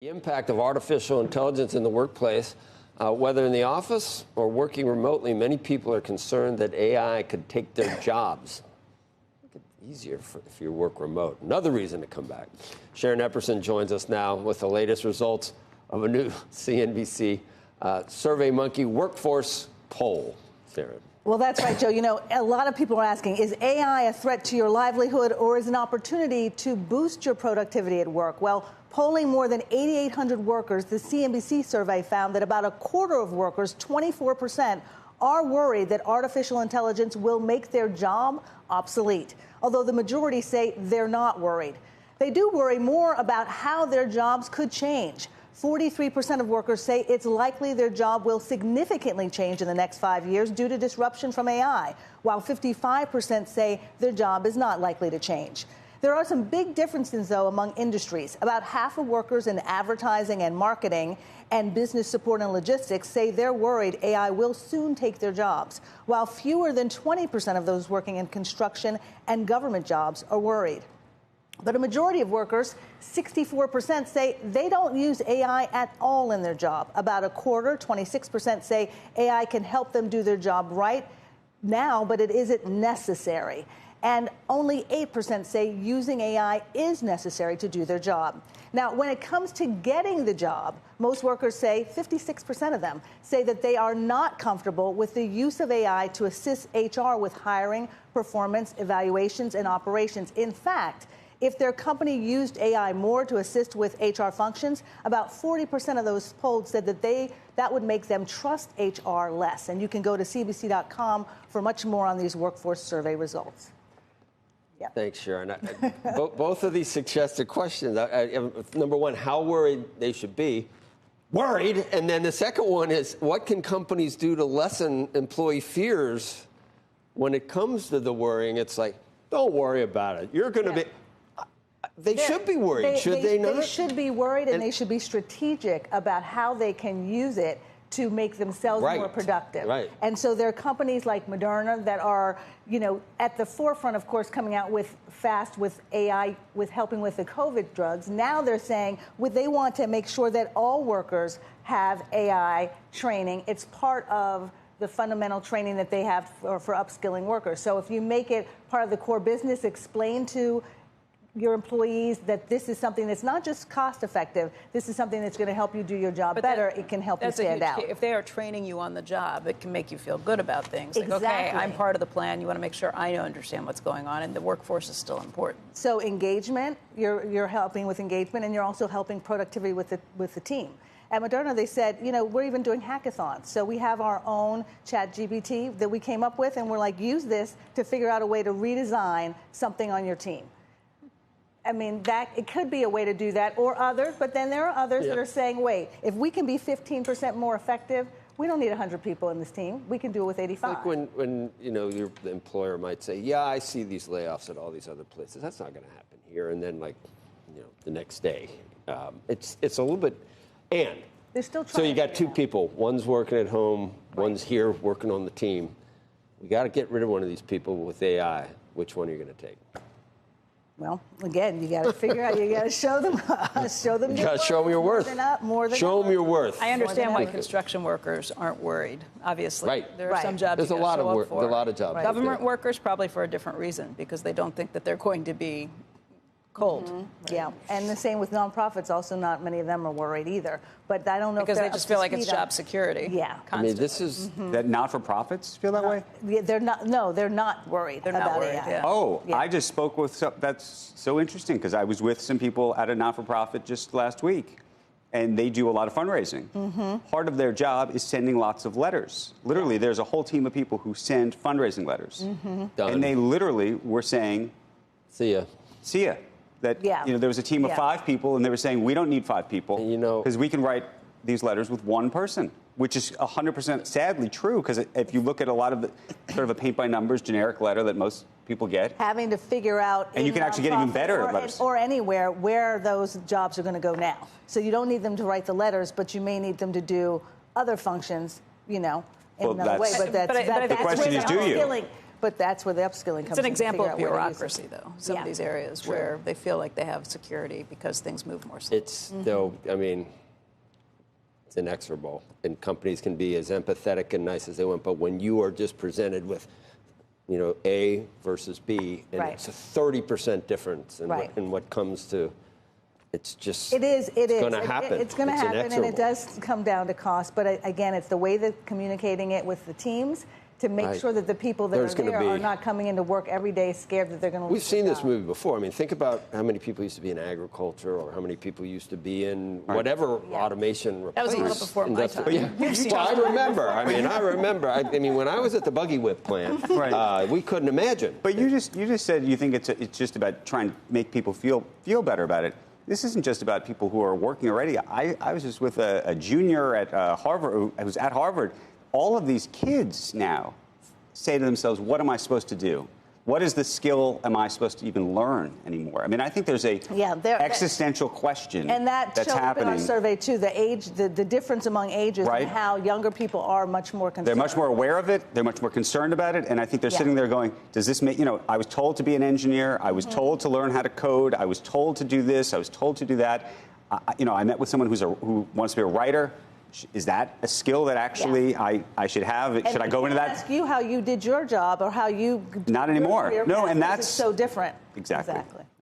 The impact of artificial intelligence in the workplace, whether in the office or working remotely, many people are concerned that AI could take their jobs. Make it easier if you work remote. Another reason to come back. Sharon Epperson joins us now with the latest results of a new CNBC SurveyMonkey workforce poll. Sharon. Well, that's right, Joe. You know, a lot of people are asking, is AI a threat to your livelihood or is it an opportunity to boost your productivity at work? Well, polling more than 8,800 workers, the CNBC survey found that about a quarter of workers, 24%, are worried that artificial intelligence will make their job obsolete, although the majority say they're not worried. They do worry more about how their jobs could change. 43% of workers say it's likely their job will significantly change in the next 5 years due to disruption from AI, while 55% say their job is not likely to change. There are some big differences, though, among industries. About half of workers in advertising and marketing and business support and logistics say they're worried AI will soon take their jobs, while fewer than 20% of those working in construction and government jobs are worried. But a majority of workers, 64%, say they don't use AI at all in their job. About a quarter, 26%, say AI can help them do their job right now, but it isn't necessary. And only 8% say using AI is necessary to do their job. Now, when it comes to getting the job, most workers say, 56% of them, say that they are not comfortable with the use of AI to assist HR with hiring, performance, evaluations, and operations. In fact, if their company used AI more to assist with HR functions, about 40% of those polled said that that would make them trust HR less. And you can go to CNBC.com for much more on these workforce survey results. Yeah. Thanks, Sharon. Both of these suggested questions. Number one, how worried they should be. Worried. And then the second one is, what can companies do to lessen employee fears when it comes to the worrying? It's like, don't worry about it. You're going to be... They should be worried, should they not? They should be worried, and they should be strategic about how they can use it to make themselves more productive. Right. And so there are companies like Moderna that are, you know, at the forefront, of course, coming out with AI, with helping with the COVID drugs. Now they're saying they want to make sure that all workers have AI training. It's part of the fundamental training that they have for upskilling workers. So if you make it part of the core business, explain to your employees that this is something that's not just cost effective, this is something that's going to help you do your job better. It can help you stand out. If they are training you on the job, it can make you feel good about things. Exactly. Like, okay, I'm part of the plan. You want to make sure I understand what's going on, and the workforce is still important. So engagement, you're helping with engagement, and you're also helping productivity with the team. At Moderna, they said, you know, we're even doing hackathons. So we have our own ChatGPT that we came up with, and we're like, use this to figure out a way to redesign something on your team. I mean, it could be a way to do that, or others, but then there are others that are saying, wait, if we can be 15% more effective, we don't need 100 people in this team. We can do it with 85. It's like when you know, the employer might say, yeah, I see these layoffs at all these other places. That's not going to happen here. And then, like, you know, the next day, it's a little bit, and they're still trying. So you got two people. One's working at home. One's here working on the team. We got to get rid of one of these people with AI. Which one are you going to take? Well, again, you got to figure out. You got to show them. Show them. You got to show them your worth. Show them your worth. I understand why construction workers aren't worried. Obviously, right. There are some jobs. There's a lot of work. There's a lot of jobs. Government workers probably for a different reason, because they don't think that they're going to be cold. Mm-hmm. Right. Yeah, and the same with nonprofits. Also, not many of them are worried either. But I don't know because they just feel like it's job security. Yeah, I mean, this is that not-for-profits feel that way. Yeah, they're not. No, they're not worried about AI. Yeah. Oh, yeah. I just spoke with. That's so interesting because I was with some people at a not-for-profit just last week, and they do a lot of fundraising. Mm-hmm. Part of their job is sending lots of letters. Literally, there's a whole team of people who send fundraising letters, and they literally were saying, "See ya, see ya." That, you know, there was a team of 5 people, and they were saying, we don't need 5 people, you know, because we can write these letters with one person, which is 100% sadly true, because if you look at a lot of the sort of a paint-by-numbers generic letter that most people get. Having to figure out... And you can actually get even better letters. Or anywhere where those jobs are going to go now. So you don't need them to write the letters, but you may need them to do other functions, you know, in another way. But the question is, do you? but that's where the upskilling comes in. It's an example to of figure out where to use bureaucracy, it. though. Some Yeah. of these areas True. where they feel like they have security because things move more slowly. It's, though, I mean, it's inexorable. And companies can be as empathetic and nice as they want, but when you are just presented with, you know, A versus B, and Right. it's a 30% difference in, Right. in what comes to, it's just, It is. it's going to happen. It's going to happen, and inexorable. it does come down to cost. But again, it's the way that communicating it with the teams to make Right. sure that the people that There's are gonna there be- are not coming into work every day scared that they're going to lose We've seen their this job. movie before. I mean, think about how many people used to be in agriculture, or how many people used to be in whatever automation replaced. That was a little before my time. Yeah. You've seen Well, I it. remember. I mean, when I was at the buggy whip plant, Right. we couldn't imagine. But you just said you think it's just about trying to make people feel better about it. This isn't just about people who are working already. I was just with a junior at Harvard who was at Harvard. All of these kids now say to themselves, what am I supposed to do? What is the skill am I supposed to even learn anymore? I mean, I think there's a existential question and that that's showed up happening. in our survey too. The age, the difference among ages, Right. and how younger people are much more concerned. They're much more aware of it. They're much more concerned about it. And I think they're Yeah. sitting there going, does this make, I was told to be an engineer. I was told to learn how to code. I was told to do this. I was told to do that. I met with someone who wants to be a writer. Is that a skill that actually I should have? And Should I go into that? Ask you how you did your job or how you Not anymore. your career No, path, and because that's it's so different. Exactly. Exactly.